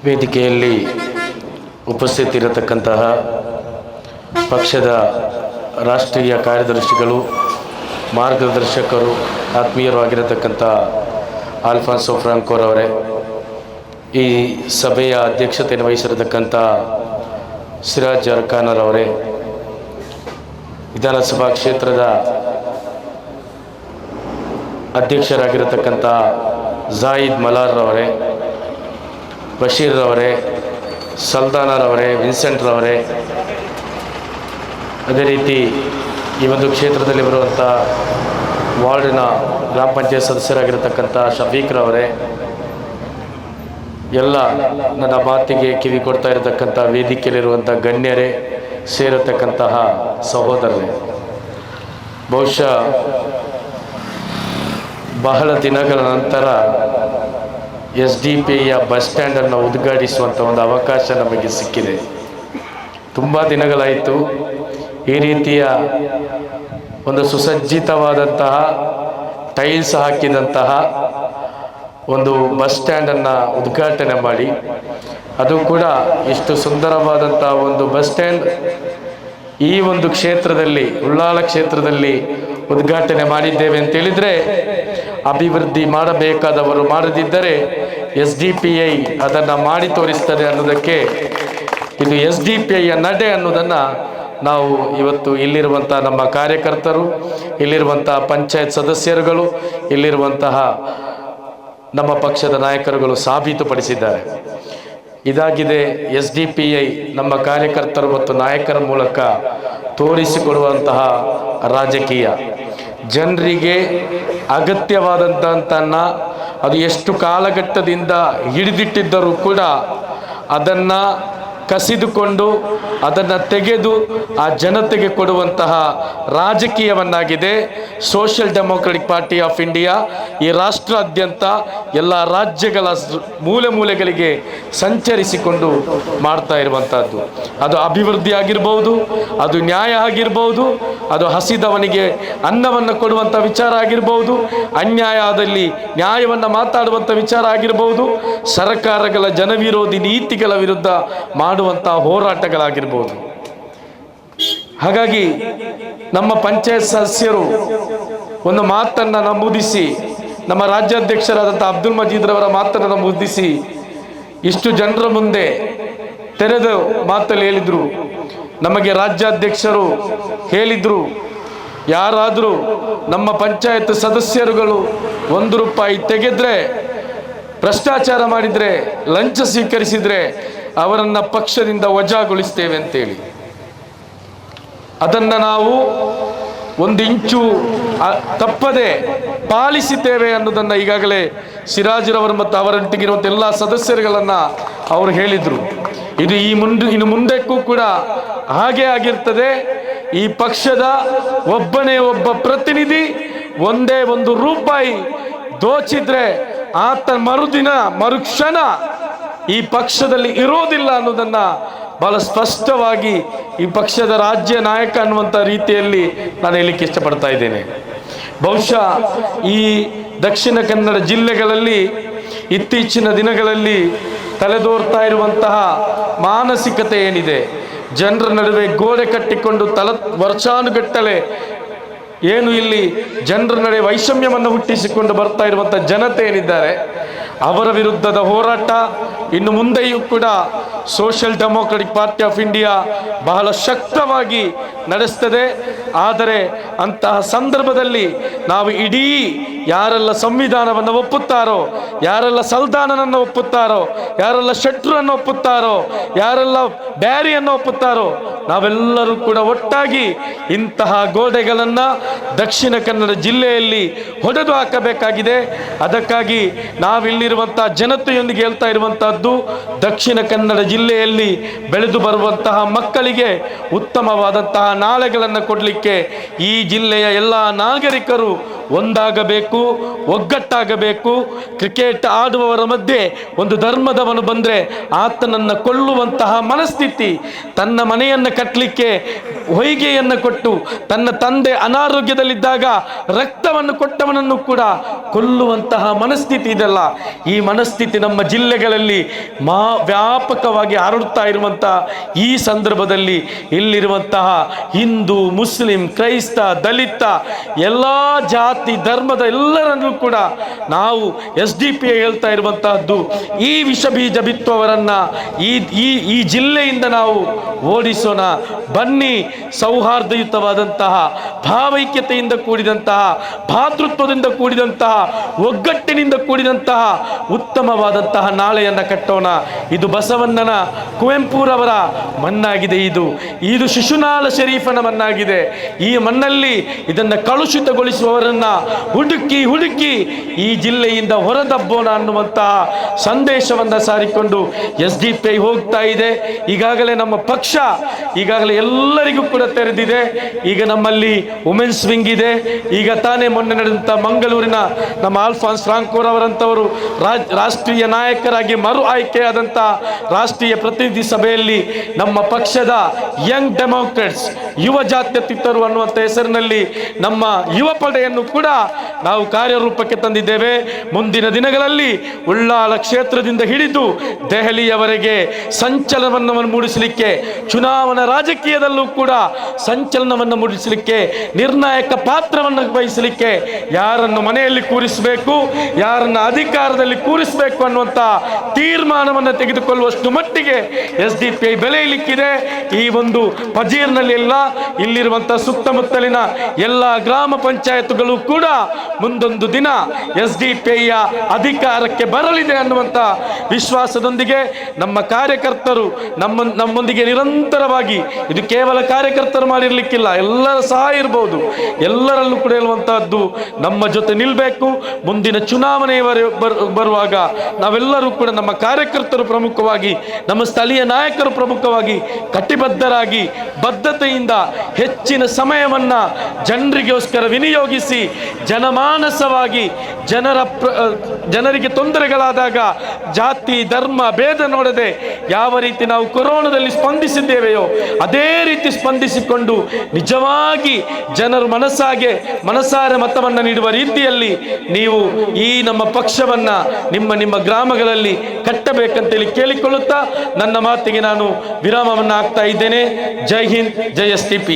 ವೇದಿಕೆಯಲ್ಲಿ ಉಪಸ್ಥಿತಿರತಕ್ಕಂತಹ ಪಕ್ಷದ ರಾಷ್ಟ್ರೀಯ ಕಾರ್ಯದರ್ಶಿಗಳು, ಮಾರ್ಗದರ್ಶಕರು, ಆತ್ಮೀಯರು ಆಗಿರತಕ್ಕಂಥ ಆಲ್ಫಾನ್ಸೋ ಫ್ರಾಂಕೋರವರೇ, ಈ ಸಭೆಯ ಅಧ್ಯಕ್ಷತೆಯನ್ನು ವಹಿಸಿರತಕ್ಕಂಥ ಸಿರಾಜ್ ಅರ್ಕಾನರವರೇ, ವಿಧಾನಸಭಾ ಕ್ಷೇತ್ರದ ಅಧ್ಯಕ್ಷರಾಗಿರತಕ್ಕಂಥ ಜಾಯಿದ್ ಮಲಾರ್ರವರೇ, ಬಶೀರ್ರವರೇ, ಸಲ್ದಾನರವರೇ, ವಿನ್ಸೆಂಟ್ರವರೇ, ಅದೇ ರೀತಿ ಈ ಒಂದು ಕ್ಷೇತ್ರದಲ್ಲಿ ಬರುವಂಥ ವಾರ್ಡಿನ ಗ್ರಾಮ ಪಂಚಾಯತ್ ಸದಸ್ಯರಾಗಿರತಕ್ಕಂಥ ಶಫೀಕ್ರವರೇ, ಎಲ್ಲ ನನ್ನ ಮಾತಿಗೆ ಕಿವಿ ಕೊಡ್ತಾ ಇರತಕ್ಕಂಥ ವೇದಿಕೆಯಲ್ಲಿರುವಂಥ ಗಣ್ಯರೇ, ಸೇರತಕ್ಕಂತಹ ಸಹೋದರರೇ, ಬಹುಶಃ ಬಹಳ ದಿನಗಳ ನಂತರ SDPIಯ ಬಸ್ ಸ್ಟ್ಯಾಂಡನ್ನು ಉದ್ಘಾಟಿಸುವಂಥ ಒಂದು ಅವಕಾಶ ನಮಗೆ ಸಿಕ್ಕಿದೆ. ತುಂಬ ದಿನಗಳಾಯಿತು ಈ ರೀತಿಯ ಒಂದು ಸುಸಜ್ಜಿತವಾದಂತಹ ಟೈಲ್ಸ್ ಹಾಕಿದಂತಹ ಒಂದು ಬಸ್ ಸ್ಟ್ಯಾಂಡನ್ನು ಉದ್ಘಾಟನೆ ಮಾಡಿ, ಅದು ಕೂಡ ಇಷ್ಟು ಸುಂದರವಾದಂತಹ ಒಂದು ಬಸ್ ಸ್ಟ್ಯಾಂಡ್ ಈ ಒಂದು ಕ್ಷೇತ್ರದಲ್ಲಿ, ಉಳ್ಳಾಲ ಕ್ಷೇತ್ರದಲ್ಲಿ ಉದ್ಘಾಟನೆ ಮಾಡಿದ್ದೇವೆ ಅಂತೇಳಿದರೆ, ಅಭಿವೃದ್ಧಿ ಮಾಡಬೇಕಾದವರು ಮಾಡದಿದ್ದರೆ SDPI ಅದನ್ನು ಮಾಡಿ ತೋರಿಸ್ತದೆ ಅನ್ನೋದಕ್ಕೆ ಇದು SDPIಯ ನಡೆ ಅನ್ನೋದನ್ನು ನಾವು ಇವತ್ತು ಇಲ್ಲಿರುವಂಥ ನಮ್ಮ ಕಾರ್ಯಕರ್ತರು, ಇಲ್ಲಿರುವಂತಹ ಪಂಚಾಯತ್ ಸದಸ್ಯರುಗಳು, ಇಲ್ಲಿರುವಂತಹ ನಮ್ಮ ಪಕ್ಷದ ನಾಯಕರುಗಳು ಸಾಬೀತುಪಡಿಸಿದ್ದಾರೆ. ಇದಾಗಿದೆ SDPI ನಮ್ಮ ಕಾರ್ಯಕರ್ತರು ಮತ್ತು ನಾಯಕರ ಮೂಲಕ ತೋರಿಸಿಕೊಡುವಂತಹ ರಾಜಕೀಯ. ಜನರಿಗೆ ಅಗತ್ಯವಾದಂಥನ್ನ ಅದು ಎಷ್ಟು ಕಾಲಘಟ್ಟದಿಂದ ಹಿಡಿದಿಟ್ಟಿದ್ದರೂ ಕೂಡ ಅದನ್ನು ಕಸಿದುಕೊಂಡು ಅದನ್ನು ತೆಗೆದು ಆ ಜನತೆಗೆ ಕೊಡುವಂತಹ ರಾಜಕೀಯವನ್ನಾಗಿದೆ social democratic party of India ಈ ರಾಷ್ಟ್ರಾದ್ಯಂತ ಎಲ್ಲ ರಾಜ್ಯಗಳ ಮೂಲೆ ಮೂಲೆಗಳಿಗೆ ಸಂಚರಿಸಿಕೊಂಡು ಮಾಡ್ತಾ ಇರುವಂಥದ್ದು. ಅದು ಅಭಿವೃದ್ಧಿ ಆಗಿರ್ಬೋದು, ಅದು ನ್ಯಾಯ ಆಗಿರ್ಬೋದು, ಅದು ಹಸಿದವನಿಗೆ ಅನ್ನವನ್ನು ಕೊಡುವಂಥ ವಿಚಾರ ಆಗಿರ್ಬೋದು, ಅನ್ಯಾಯ ಆದಲ್ಲಿ ನ್ಯಾಯವನ್ನು ಮಾತಾಡುವಂಥ ವಿಚಾರ ಆಗಿರ್ಬೋದು, ಸರ್ಕಾರಗಳ ಜನವಿರೋಧಿ ನೀತಿಗಳ ವಿರುದ್ಧ ಮಾಡುವಂಥ ಹೋರಾಟಗಳಾಗಿರ್ಬೋದು. ಹಾಗಾಗಿ ನಮ್ಮ ಪಂಚಾಯತ್ ಸದಸ್ಯರು ಒಂದು ಮಾತನ್ನು ನಮೂದಿಸಿ, ನಮ್ಮ ರಾಜ್ಯಾಧ್ಯಕ್ಷರಾದಂಥ ಅಬ್ದುಲ್ ಮಜೀದ್ರವರ ಮಾತನ್ನು ನಮೂದಿಸಿ ಇಷ್ಟು ಜನರ ಮುಂದೆ ತೆರೆದ ಮಾತಲ್ಲಿ ಹೇಳಿದರು. ನಮಗೆ ರಾಜ್ಯಾಧ್ಯಕ್ಷರು ಹೇಳಿದರು, ಯಾರಾದರೂ ನಮ್ಮ ಪಂಚಾಯತ್ ಸದಸ್ಯರುಗಳು 1 ರೂಪಾಯಿ ತೆಗೆದ್ರೆ, ಭ್ರಷ್ಟಾಚಾರ ಮಾಡಿದರೆ, ಲಂಚ ಸ್ವೀಕರಿಸಿದರೆ ಅವರನ್ನು ಪಕ್ಷದಿಂದ ವಜಾಗೊಳಿಸ್ತೇವೆ ಅಂತೇಳಿ. ಅದನ್ನು ನಾವು 1 ಇಂಚು ತಪ್ಪದೆ ಪಾಲಿಸುತ್ತೇವೆ ಅನ್ನೋದನ್ನು ಈಗಾಗಲೇ ಸಿರಾಜ್ರವರು ಮತ್ತು ಅವರೊಟ್ಟಿಗಿರುವಂಥ ಎಲ್ಲ ಸದಸ್ಯರುಗಳನ್ನು ಅವರು ಹೇಳಿದರು. ಇದು ಇನ್ನು ಮುಂದಕ್ಕೂ ಕೂಡ ಹಾಗೆ ಆಗಿರ್ತದೆ. ಈ ಪಕ್ಷದ ಒಬ್ಬನೇ ಒಬ್ಬ ಪ್ರತಿನಿಧಿ 1 ರೂಪಾಯಿ ದೋಚಿದ್ರೆ ಆತ ಮರುಕ್ಷಣ ಈ ಪಕ್ಷದಲ್ಲಿ ಇರೋದಿಲ್ಲ ಅನ್ನೋದನ್ನು ಬಹಳ ಸ್ಪಷ್ಟವಾಗಿ ಈ ಪಕ್ಷದ ರಾಜ್ಯ ನಾಯಕ ಅನ್ನುವಂಥ ರೀತಿಯಲ್ಲಿ ನಾನು ಹೇಳಲಿಕ್ಕೆ ಇಷ್ಟಪಡ್ತಾ ಇದ್ದೇನೆ. ಬಹುಶಃ ಈ ದಕ್ಷಿಣ ಕನ್ನಡ ಜಿಲ್ಲೆಗಳಲ್ಲಿ ಇತ್ತೀಚಿನ ದಿನಗಳಲ್ಲಿ ತಲೆದೋರ್ತಾ ಇರುವಂತಹ ಮಾನಸಿಕತೆ ಏನಿದೆ, ಜನರ ನಡುವೆ ಗೋಡೆ ಕಟ್ಟಿಕೊಂಡು ವರ್ಷಾನುಗಟ್ಟಲೆ ಏನು ಇಲ್ಲಿ ಜನರ ನಡುವೆ ವೈಷಮ್ಯವನ್ನು ಹುಟ್ಟಿಸಿಕೊಂಡು ಬರ್ತಾ ಇರುವಂಥ ಜನತೆ ಏನಿದ್ದಾರೆ, ಅವರ ವಿರುದ್ಧದ ಹೋರಾಟ ಇನ್ನು ಮುಂದೆಯೂ ಕೂಡ social democratic party of India ಬಹಳ ಶಕ್ತವಾಗಿ ನಡೆಸ್ತದೆ. ಆದರೆ ಅಂತಹ ಸಂದರ್ಭದಲ್ಲಿ ನಾವು ಇಡೀ ಯಾರೆಲ್ಲ ಸಂವಿಧಾನವನ್ನು ಒಪ್ಪುತ್ತಾರೋ, ಯಾರೆಲ್ಲ ಸಲ್ದಾನನನ್ನು ಒಪ್ಪುತ್ತಾರೋ, ಯಾರೆಲ್ಲ ಶೆಟ್ರನ್ನು ಒಪ್ಪುತ್ತಾರೋ, ಯಾರೆಲ್ಲ ಬ್ಯಾರಿಯನ್ನು ಒಪ್ಪುತ್ತಾರೋ, ನಾವೆಲ್ಲರೂ ಕೂಡ ಒಟ್ಟಾಗಿ ಇಂತಹ ಗೋಡೆಗಳನ್ನು ದಕ್ಷಿಣ ಕನ್ನಡ ಜಿಲ್ಲೆಯಲ್ಲಿ ಹೊಡೆದು ಹಾಕಬೇಕಾಗಿದೆ. ಅದಕ್ಕಾಗಿ ನಾವಿಲ್ಲಿರುವಂತಹ ಜನತೆಯೊಂದಿಗೆ ಹೇಳ್ತಾ ಇರುವಂತಹದ್ದು, ದಕ್ಷಿಣ ಕನ್ನಡ ಜಿಲ್ಲೆಯಲ್ಲಿ ಬೆಳೆದು ಬರುವಂತಹ ಮಕ್ಕಳಿಗೆ ಉತ್ತಮವಾದಂತಹ ನಾಳೆಗಳನ್ನು ಕೊಡಲಿಕ್ಕೆ ಈ ಜಿಲ್ಲೆಯ ಎಲ್ಲ ನಾಗರಿಕರು ಒಂದಾಗಬೇಕು, ಒಗ್ಗಟ್ಟಾಗಬೇಕು. ಕ್ರಿಕೆಟ್ ಆಡುವವರ ಮಧ್ಯೆ ಒಂದು ಧರ್ಮದವನು ಬಂದರೆ ಆತನನ್ನು ಕೊಲ್ಲುವಂತಹ ಮನಸ್ಥಿತಿ, ತನ್ನ ಮನೆಯನ್ನು ಕಟ್ಟಲಿಕ್ಕೆ ಹೊಯ್ಗೆಯನ್ನು ಕೊಟ್ಟು ತನ್ನ ತಂದೆ ಅನಾರೋಗ್ಯದಲ್ಲಿದ್ದಾಗ ರಕ್ತವನ್ನು ಕೊಟ್ಟವನನ್ನು ಕೂಡ ಕೊಲ್ಲುವಂತಹ ಮನಸ್ಥಿತಿ ಇದೆಲ್ಲ. ಈ ಮನಸ್ಥಿತಿ ನಮ್ಮ ಜಿಲ್ಲೆಗಳಲ್ಲಿ ವ್ಯಾಪಕವಾಗಿ ಹರಡುತ್ತಾ ಇರುವಂತಹ ಈ ಸಂದರ್ಭದಲ್ಲಿ ಇಲ್ಲಿರುವಂತಹ ಹಿಂದೂ, ಮುಸ್ಲಿಂ, ಕ್ರೈಸ್ತ, ದಲಿತ ಎಲ್ಲ ಜಾತಿ ಧರ್ಮದ ಎಲ್ಲರನ್ನೂ ಕೂಡ ನಾವು SDP ಹೇಳ್ತಾ ಇರುವಂತಹದ್ದು, ಈ ವಿಷ ಬೀಜ ಬಿತ್ತುವವರನ್ನ ಈ ಜಿಲ್ಲೆಯಿಂದ ನಾವು ಓಡಿಸೋಣ. ಬನ್ನಿ, ಸೌಹಾರ್ದಯುತವಾದಂತಹ, ಭಾವೈಕ್ಯತೆಯಿಂದ ಕೂಡಿದಂತಹ, ಭಾತೃತ್ವದಿಂದ ಕೂಡಿದಂತಹ, ಒಗ್ಗಟ್ಟಿನಿಂದ ಕೂಡಿದಂತಹ ಉತ್ತಮವಾದಂತಹ ನಾಳೆಯನ್ನು ಕಟ್ಟೋಣ. ಇದು ಬಸವಣ್ಣನ, ಕುವೆಂಪುರವರ ಮಣ್ಣಾಗಿದೆ. ಇದು ಶಿಶುನಾಳ ಶರೀಫನ ಮಣ್ಣಾಗಿದೆ. ಈ ಮಣ್ಣಲ್ಲಿ ಇದನ್ನು ಕಲುಷಿತಗೊಳಿಸುವವರನ್ನ ಹುಡುಕಿ ಈ ಜಿಲ್ಲೆಯಿಂದ ಹೊರದಬ್ಬೋಣ ಅನ್ನುವಂತಹ ಸಂದೇಶವನ್ನು ಸಾರಿಕೊಂಡು SDP ಹೋಗ್ತಾ ಇದೆ. ಈಗಾಗಲೇ ನಮ್ಮ ಪಕ್ಷ ಈಗಾಗಲೇ ಎಲ್ಲರಿಗೂ ಕೂಡ ತೆರೆದಿದೆ. ಈಗ ನಮ್ಮಲ್ಲಿ ವುಮೆನ್ಸ್ ವಿಂಗ್ ಇದೆ. ಈಗ ತಾನೇ ಮೊನ್ನೆ ನಡೆದಂಥ ಮಂಗಳೂರಿನ ನಮ್ಮ ಆಲ್ಫಾನ್ಸ್ ಫ್ರಾಂಕೋರವರಂಥವರು ರಾಷ್ಟ್ರೀಯ ನಾಯಕರಾಗಿ ಮರು ಆಯ್ಕೆಯಾದಂಥ ರಾಷ್ಟ್ರೀಯ ಪ್ರತಿನಿಧಿ ಸಭೆಯಲ್ಲಿ ನಮ್ಮ ಪಕ್ಷದ ಯಂಗ್ ಡೆಮೋಕ್ರೆಟ್ಸ್, ಯುವ ಜಾತ್ಯತೀತರು ಅನ್ನುವಂಥ ಹೆಸರಿನಲ್ಲಿ ನಮ್ಮ ಯುವ ಪಡೆಯನ್ನು ಕೂಡ ನಾವು ಕಾರ್ಯರೂಪಕ್ಕೆ ತಂದಿದ್ದೇವೆ. ಮುಂದಿನ ದಿನಗಳಲ್ಲಿ ಉಳ್ಳಾಲ ಕ್ಷೇತ್ರದಿಂದ ಹಿಡಿದು ದೆಹಲಿಯವರೆಗೆ ಸಂಚಲನವನ್ನು ಮೂಡಿಸಲಿಕ್ಕೆ, ಚುನಾವಣಾ ರಾಜಕೀಯದಲ್ಲೂ ಕೂಡ ಸಂಚಲನವನ್ನು ಮೂಡಿಸಲಿಕ್ಕೆ, ನಿರ್ಣಾಯಕ ಪಾತ್ರವನ್ನು ವಹಿಸಲಿಕ್ಕೆ ಯಾರನ್ನು ಮನೆಯಲ್ಲಿ ಕೂರಿಸಬೇಕು, ಯಾರನ್ನು ಅಧಿಕಾರದಲ್ಲಿ ಕೂರಿಸಬೇಕು ಅನ್ನುವಂಥ ತೀರ್ಮಾನವನ್ನು ತೆಗೆದುಕೊಳ್ಳುವಷ್ಟು ಮಟ್ಟಿಗೆ SDP ಬೆಳೆಯಲಿಕ್ಕಿದೆ. ಈ ಒಂದು ಪಜೀರ್ನಲ್ಲಿ ಎಲ್ಲ ಇಲ್ಲಿರುವಂತಹ ಸುತ್ತಮುತ್ತಲಿನ ಎಲ್ಲ ಗ್ರಾಮ ಪಂಚಾಯತ್ಗಳು ಕೂಡ ಮುಂದೊಂದು ದಿನ SDP ಅಧಿಕಾರಕ್ಕೆ ಬರಲಿದೆ ಅನ್ನುವಂಥ ವಿಶ್ವಾಸದೊಂದಿಗೆ ನಮ್ಮ ಕಾರ್ಯಕರ್ತರು ನಮ್ಮೊಂದಿಗೆ ನಿರಂತರವಾಗಿ, ಇದು ಕೇವಲ ಕಾರ್ಯಕರ್ತರು ಮಾಡಿರ್ಲಿಕ್ಕಿಲ್ಲ, ಎಲ್ಲರ ಸಹ ಇರಬಹುದು, ಎಲ್ಲರಲ್ಲೂ ಕೂಡ ಹೇಳುವಂತಹದ್ದು, ನಮ್ಮ ಜೊತೆ ನಿಲ್ಲಬೇಕು. ಮುಂದಿನ ಚುನಾವಣೆ ಬರುವಾಗ ನಾವೆಲ್ಲರೂ ಕೂಡ ನಮ್ಮ ಕಾರ್ಯಕರ್ತರು ಪ್ರಮುಖವಾಗಿ, ನಮ್ಮ ಸ್ಥಳೀಯ ನಾಯಕರು ಪ್ರಮುಖವಾಗಿ ಕಟಿಬದ್ಧರಾಗಿ ಬದ್ಧತೆಯಿಂದ ಹೆಚ್ಚಿನ ಸಮಯವನ್ನ ಜನರಿಗೋಸ್ಕರ ವಿನಿಯೋಗಿಸಿ, ಜನಮಾನಸವಾಗಿ ಜನರಿಗೆ ತೊಂದರೆಗಳಾದಾಗ ಜಾತಿ ಧರ್ಮ ಭೇದ ನೋಡದೆ ಯಾವ ರೀತಿ ನಾವು ಕೊರೋನಾದಲ್ಲಿ ಸ್ಪಂದಿಸಿದ್ದೇವೆಯೋ ಅದೇ ರೀತಿ ಸ್ಪಂದಿಸಿಕೊಂಡು ನಿಜವಾಗಿ ಜನರು ಮನಸಾರೆ ಮತವನ್ನು ನೀಡುವ ರೀತಿಯಲ್ಲಿ ನೀವು ಈ ನಮ್ಮ ಪಕ್ಷವನ್ನ ನಿಮ್ಮ ಗ್ರಾಮಗಳಲ್ಲಿ ಕಟ್ಟಬೇಕಂತೇಳಿ ಕೇಳಿಕೊಳ್ಳುತ್ತಾ ನನ್ನ ಮಾತಿಗೆ ನಾನು ವಿರಾಮವನ್ನು ಹಾಕ್ತಾ ಇದ್ದೇನೆ. ಜೈ ಹಿಂದ್, ಜೈ SDP.